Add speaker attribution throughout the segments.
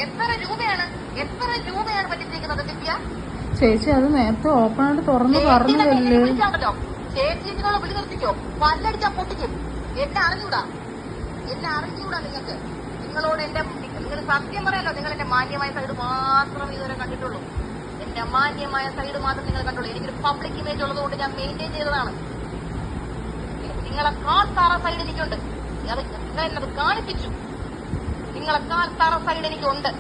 Speaker 1: എത്ര രൂപയാണ് പറ്റിച്ചിരിക്കുന്നത് ദിവ്യ?
Speaker 2: ചേച്ചി അത് നേരത്തെ ഓപ്പൺ ആയിട്ട് തുറന്ന് പറഞ്ഞതല്ലേ.
Speaker 1: ചേച്ചി നിങ്ങളെ വിളി നിർത്തിക്കോ, പല്ലടിച്ചാ പൊട്ടിക്കും. എന്നെ അറിഞ്ഞൂടാ നിങ്ങൾക്ക്. നിങ്ങളോട് നിങ്ങൾ സത്യം പറയാലോ, നിങ്ങൾ എന്റെ മാന്യമായ സൈഡ് മാത്രം ഇതുവരെ കണ്ടിട്ടുള്ളൂ. എന്റെ മാന്യമായ സൈഡ് മാത്രം നിങ്ങൾ കണ്ടുള്ളൂ. എനിക്കൊരു പബ്ലിക് ഇമേജ് ഉള്ളതുകൊണ്ട് ഞാൻ മെയിൻറ്റെയിൻ ചെയ്തതാണ്. നിങ്ങളെക്കാൾ താറ സൈഡ് എനിക്കുണ്ട്. നിങ്ങൾ എന്നത് കാണിപ്പിച്ചു. നിങ്ങളെക്കാൾ താറ സൈഡ് എനിക്കുണ്ട്.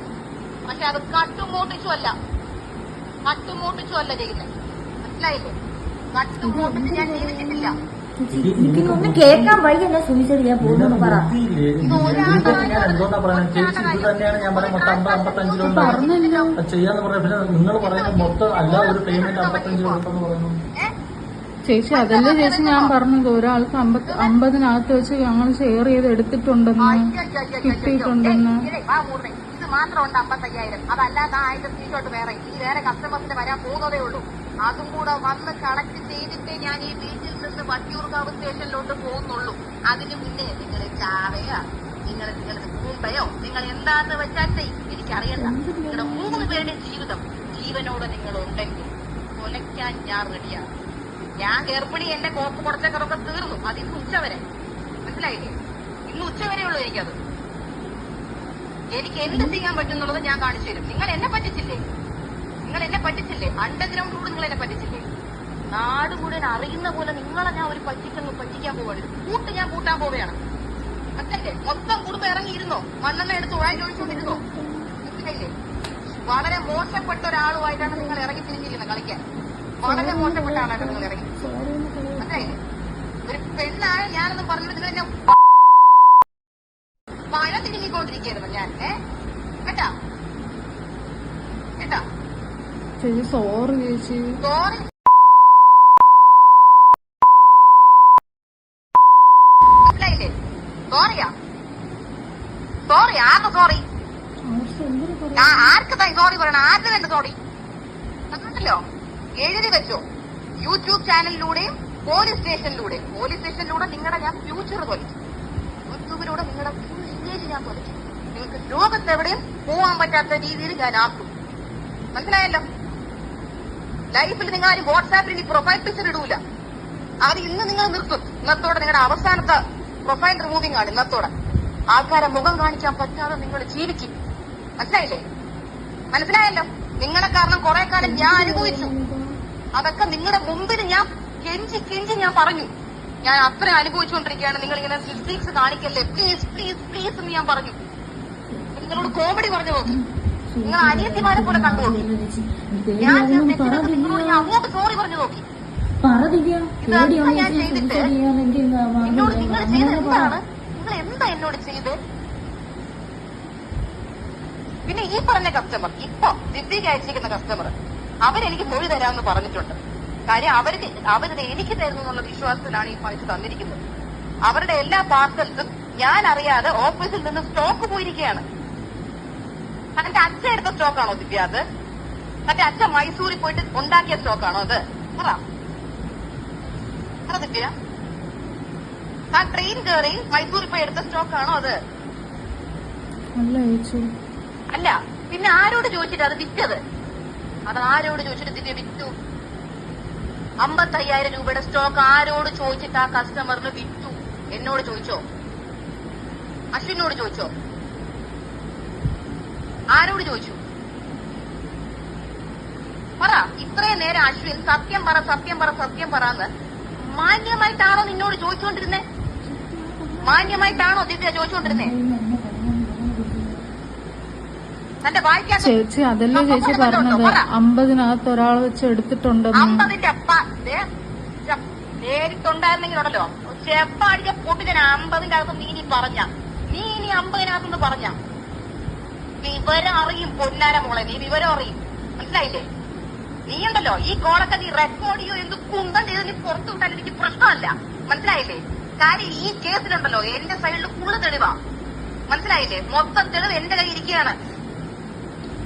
Speaker 1: പക്ഷെ അത് കട്ടുമോട്ടിച്ചു അല്ല ചെയ്യുന്നത്. മനസ്സിലായില്ലേ? കട്ടുമോട്ടിച്ച് ഞാൻ ജീവിച്ചിട്ടില്ല.
Speaker 3: എനിക്കൊന്നും കേൾക്കാൻ വയ്യല്ല സുമിച്ചത്. ഞാൻ പോകുന്നു പറ.
Speaker 4: ചെയ്യാന്ന് പറയാം. പിന്നെ നിങ്ങൾ പറയുന്നത് മൊത്തം അല്ല ഒരു പേയ്മെന്റ് 55 രൂപ പറയുന്നു.
Speaker 2: ചേച്ചി അതല്ലേ ചേച്ചി ഞാൻ പറഞ്ഞത്, ഒരാൾക്ക് 50-നകത്ത് വെച്ച് ഞങ്ങൾ ഷെയർ ചെയ്ത് എടുത്തിട്ടുണ്ടെന്ന്, കിട്ടിയിട്ടുണ്ടെന്ന്.
Speaker 1: ഇത് മാത്രം ഉണ്ട് 55,000. അതല്ലാതെ 1000 സ്ക്രീൻഷോട്ട് വേറെ കസ്റ്റമേഴ്സിന് വരാൻ പോകുന്നതേ ഉള്ളൂ. അതും കൂടെ വന്ന് കളക്ട് ചെയ്തിട്ടേ ഞാൻ ഈ വീട്ടിൽ നിന്ന് വട്ടിയൂർക്കാവ് സ്റ്റേഷനിലോട്ട് പോകുന്നുള്ളൂ. അതിന് മുന്നേ നിങ്ങൾ ചാവയോ നിങ്ങളുടെ മുമ്പയോ നിങ്ങൾ എന്താന്ന് വെച്ചാൽ എനിക്കറിയണ്ട. നിങ്ങളുടെ 3 പേരുടെ ജീവനോട് നിങ്ങൾ ഉണ്ടെങ്കിൽ കൊലയ്ക്കാൻ ഞാൻ റെഡിയാണ്. ഞാൻ ഗർഭിണി, എന്റെ കോപ്പ് കുറച്ചൊക്കെ തീർന്നു. അത് ഇന്ന് ഉച്ചവരെ. മനസ്സിലായില്ലേ? ഇന്ന് ഉച്ചവരെ ഉള്ളൂ എനിക്കത്. എനിക്ക് എന്ത് ചെയ്യാൻ പറ്റുന്നുള്ളത് ഞാൻ കാണിച്ചു തരും. നിങ്ങൾ എന്നെ പറ്റിച്ചില്ലേ? അണ്ടർഗ്രൗണ്ട് കൂടെ നിങ്ങൾ എന്നെ പറ്റിച്ചില്ലേ? നാട് മുഴുവൻ അറിയുന്ന പോലെ നിങ്ങളെ ഞാൻ ഒരു പറ്റിക്കാൻ പോവാണ്. ഞാൻ കൂട്ടാൻ പോവുകയാണ്. മനസ്സിലായില്ലേ? മൊത്തം കുടുംബം ഇറങ്ങിയിരുന്നോ? മണ്ണെണ്ണ എടുത്ത് ഒഴിച്ചോണ്ടിരുന്നോ? മനസ്സിലായില്ലേ? വളരെ മോശപ്പെട്ട ഒരാളുമായിട്ടാണ് നിങ്ങൾ ഇറങ്ങി തിരിഞ്ഞിരുന്നത് കളിക്കാൻ. വളരെ മോശപ്പെട്ട ആളായിട്ട് നിങ്ങൾ ഇറങ്ങി. മനസ്സിലായില്ലേ? ഒരു പെണ്ണാണ് ഞാനൊന്നും പറഞ്ഞിട്ട് നിങ്ങൾ എന്നെ പഴ തിരിഞ്ഞിക്കൊണ്ടിരിക്കുകയായിരുന്നു ഞാൻ. കേട്ടാ
Speaker 2: ചേച്ചി സോറി ചേച്ചി.
Speaker 1: സോറി മനസ്സിലായില്ലേ? സോറി ആർക്ക് സോറി? ആർക്ക് സോറി പറയണം? ആർക്ക് വേണ്ട സോറി? അതല്ലോ എഴുതി വെച്ചോ. യൂട്യൂബ് ചാനലിലൂടെയും പോലീസ് സ്റ്റേഷനിലൂടെ നിങ്ങളുടെ ഞാൻ ഫ്യൂച്ചർ തൊലിക്കും. യൂട്യൂബിലൂടെ നിങ്ങളുടെ ഫുൾ ഇമേജ് ഞാൻ തൊലിക്കും. നിങ്ങൾക്ക് ലോകത്തെവിടെയും പോവാൻ പറ്റാത്ത രീതിയിൽ ഞാൻ ആക്കും. മനസ്സിലായല്ലോ? ലൈഫിൽ നിങ്ങൾ ആരും വാട്സാപ്പിൽ ഈ പ്രൊഫൈൽ പിക്ചർ ഇടൂല. അത് ഇന്ന് നിങ്ങൾ നിർത്തും. ഇന്നത്തോടെ നിങ്ങളുടെ അവസാനത്തെ പ്രൊഫൈൽ റിമൂവിംഗ് ആണ്. ഇന്നത്തോടെ ആൾക്കാരെ മുഖം കാണിക്കാൻ പറ്റാതെ നിങ്ങൾ ജീവിക്കും. മനസ്സിലായല്ലോ? നിങ്ങളെ കാരണം കുറെ കാലം ഞാൻ അനുഭവിച്ചു. അതൊക്കെ നിങ്ങളുടെ മുമ്പിൽ ഞാൻ കെഞ്ചി ഞാൻ പറഞ്ഞു. ഞാൻ അത്ര അനുഭവിച്ചുകൊണ്ടിരിക്കുകയാണ്. നിങ്ങൾ ഇങ്ങനെ മിസ്റ്റേക്സ് കാണിക്കല്ലേ, പ്ലീസ് എന്ന് ഞാൻ പറഞ്ഞു. നിങ്ങളോട് കോമഡി പറഞ്ഞു നോക്കി. നിങ്ങൾ അനിയത്തിമാരെ പോലെ കണ്ടു നോക്കി. ഞാൻ നിങ്ങളോട് ഞാൻ അങ്ങോട്ട് സോറി പറഞ്ഞു നോക്കി. ഇതൊക്കെ ഞാൻ ചെയ്തിട്ട് എന്നോട് നിങ്ങൾ ചെയ്ത് എന്താണ്? നിങ്ങൾ എന്താ എന്നോട് ചെയ്ത്? പിന്നെ ഈ പറഞ്ഞ കസ്റ്റമർ, ഇപ്പൊ ദിവ്യക്ക് അയച്ചിരിക്കുന്ന കസ്റ്റമർ, അവരെനിക്ക് മൊഴി തരാമെന്ന് പറഞ്ഞിട്ടുണ്ട്. കാര്യം അവരത് എനിക്ക് തരുന്നു എന്നുള്ള വിശ്വാസത്തിലാണ് ഈ പൈസ തന്നിരിക്കുന്നത്. അവരുടെ എല്ലാ പാർസൽസും ഞാൻ അറിയാതെ ഓഫീസിൽ നിന്ന് സ്റ്റോക്ക് പോയിരിക്കുകയാണ്. അതിന്റെ അച്ഛൻ എടുത്ത സ്റ്റോക്കാണോ ദിവ്യ അത്? മറ്റേ അച്ഛൻ മൈസൂരിൽ പോയിട്ട് ഉണ്ടാക്കിയ സ്റ്റോക്കാണോ അത്? പറ ദിവ്യ. ആ ട്രെയിൻ കയറി മൈസൂരിൽ പോയി എടുത്ത സ്റ്റോക്കാണോ അത്? അല്ല. പിന്നെ ആരോട് ചോദിച്ചിട്ട് അത് വിറ്റത്? അത് ആരോട് ചോദിച്ചിട്ട് ദിവ്യ വിറ്റു? 55,000 രൂപയുടെ സ്റ്റോക്ക് ആരോട് ചോദിച്ചിട്ട് ആ കസ്റ്റമറിന് വിറ്റു? എന്നോട് ചോദിച്ചോ? അശ്വിനോട് ചോദിച്ചോ? ആരോട് ചോദിച്ചു? പറ. ഇത്രയും നേരം അശ്വിൻ സത്യം പറ എന്ന് മാന്യമായിട്ടാണോ നിന്നോട് ചോദിച്ചുകൊണ്ടിരുന്നേ? മാന്യമായിട്ടാണോ ദിവ്യ ചോദിച്ചുകൊണ്ടിരുന്നേ? തന്റെ വായിക്കാൻ
Speaker 2: ചേച്ചി അതല്ലേ ചേച്ചി പറഞ്ഞത് 50-നകത്ത് ഒരാൾ വെച്ച് എടുത്തിട്ടുണ്ടെന്ന്.
Speaker 1: 50ന്റെ അപ്പ നേരിട്ടുണ്ടായിരുന്നെങ്കിലുണ്ടല്ലോ ചെപ്പ അടിച്ച പൊട്ടിന് 50ന്റെ അകത്ത് നീ പറഞ്ഞ നീ ഇനി 50-നകത്തെന്ന് പറഞ്ഞ വിവരം അറിയും. പൊന്നാര മോളെ, നീ വിവരം അറിയും. മനസ്സിലായില്ലേ? നീ ഉണ്ടല്ലോ ഈ കോളൊക്കെ നീ റെക്കോർഡ് ചെയ്യോ എന്ത് കുന്തം ചെയ്ത് നീ പുറത്തു വിട്ടാൽ എനിക്ക് പ്രശ്നമല്ല. മനസ്സിലായില്ലേ? കാര്യം ഈ കേസിലുണ്ടല്ലോ എന്റെ സൈഡിൽ ഫുള്ള് തെളിവാ. മനസ്സിലായില്ലേ? മൊത്തം തെളിവ് എന്റെ കയ്യിൽ ഇരിക്കുകയാണ്.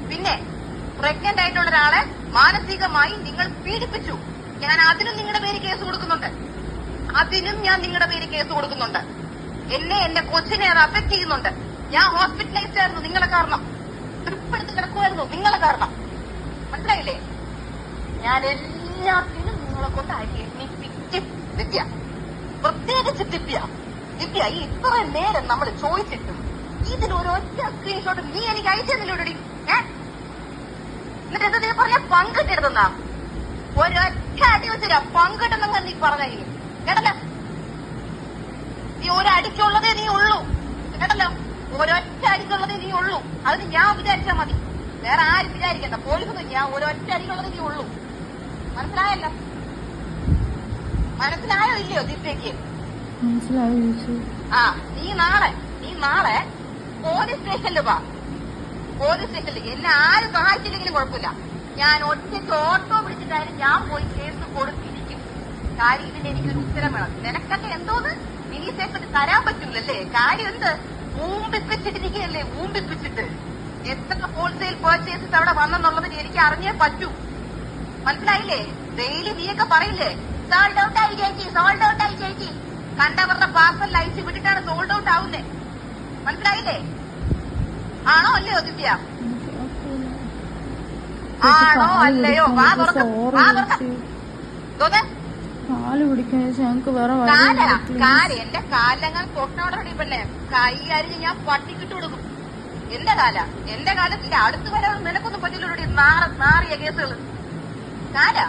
Speaker 1: പിന്നെ പ്രഗ്നന്റ് ആയിട്ടുള്ള ഒരാളെ മാനസികമായി നിങ്ങൾ പീഡിപ്പിച്ചു. ഞാൻ അതിനും നിങ്ങളുടെ പേര് കേസ് കൊടുക്കുന്നുണ്ട്. എന്നെ എന്റെ കൊച്ചിനെ അത് അഫക്ട് ചെയ്യുന്നുണ്ട്. ഞാൻ ഹോസ്പിറ്റലൈസ്ഡ് ആയിരുന്നു നിങ്ങളെ കാരണം. ട്രിപ്പ് എടുത്ത് കിടക്കുമായിരുന്നു നിങ്ങളെ കാരണം. മനസ്സിലായില്ലേ? ഞാൻ എല്ലാത്തിനും നിങ്ങളെ കൊണ്ട് അരിയണിപ്പിക്കും ദിവ്യ, പ്രത്യേകിച്ച് ദിവ്യ. ഈ ഇത്ര നേരം നമ്മൾ ചോദിച്ചിട്ടും ഇതിലൊരൊറ്റ സ്ക്രീൻഷോട്ട് നീ എനിക്ക് അയച്ചെന്നില്ലോടി. എന്നിട്ട് എന്താ നീ പറഞ്ഞ പങ്കിട്ടെടുത്തുന്നാ? ഒരൊറ്റ അടി വെച്ചില്ല പങ്കിട്ടെന്നങ്ങ് നീ പറഞ്ഞ കേട്ടല്ലോ. നീ ഒരടിക്കുള്ളതേ നീ ഉള്ളൂ കേട്ടല്ലോ. ഒരൊറ്റ അടിക്കുള്ളതേ നീ ഉള്ളൂ. അതിന് ഞാൻ വിചാരിച്ചാൽ മതി, വേറെ ആരും വിചാരിക്കണ്ട. പോലീസൊന്നും ഞാൻ ഒരൊറ്റ അടിക്കുള്ളതേ നീ ഉള്ളൂ. മനസ്സിലായല്ലോ? മനസ്സിലായോ ഇല്ലയോ ദിവ്യക്ക്?
Speaker 2: മനസ്സിലായി ചേച്ചി.
Speaker 1: ആ നീ നാളെ പോലീസ് സ്റ്റേഷനിൽ വാ. പോലീസ് സ്റ്റേഷനിൽ എന്നെ ആരും സഹായിച്ചില്ലെങ്കിലും കുഴപ്പമില്ല. ഞാൻ ഒറ്റയ്ക്ക് ഓട്ടോ പിടിച്ചിട്ടായാലും ഞാൻ പോയി കേസ് കൊടുത്തിരിക്കും. കാര്യം ഇതിന് എനിക്കൊരു ഉത്തരം വേണം. നിനക്കൊക്കെ എന്തോന്ന് മിനി സ്റ്റേഷനിൽ തരാൻ പറ്റൂലല്ലേ? കാര്യം എന്ത് ഊമ്പിപ്പിച്ചിട്ടിരിക്കുകയല്ലേ? ഊമ്പിപ്പിച്ചിട്ട് എത്ര ഹോൾസെയിൽ പർച്ചേസസ് അവിടെ വന്നെന്നുള്ളത് എനിക്ക് അറിഞ്ഞേ പറ്റൂ. മനസ്സിലായില്ലേ? ഡെയിലി നീയൊക്കെ പറയില്ലേ സോൾഡ് ഔട്ട് ആയി ചേച്ചി, സോൾഡ് ഔട്ട് ആയി ചേച്ചി. കണ്ടവരുടെ പാർസൽ അയച്ചു വിട്ടിട്ടാണ് സോൾഡ് ഔട്ട് ആവുന്നേ. മനസ്സിലായില്ലേ? ആണോ അല്ലയോ ദിവ്യ? ആണോ അല്ലയോ? വാ തുറക്ക, വാ തുറക്ക.
Speaker 2: കാല് പിടിക്കാൻ ഞങ്ങക്ക് വേറെ
Speaker 1: കാല് എന്റെ കാലങ്ങൾ തൊട്ടോടെ പെണ്ണെ കൈ അരിഞ്ഞ് ഞാൻ പട്ടിക്കിട്ട് കൊടുക്കും. എന്റെ കാലത്തിന്റെ അടുത്ത് വരെ നിനക്കൊന്നും പറ്റില്ല. നാറിയ കേസുകൾ കാല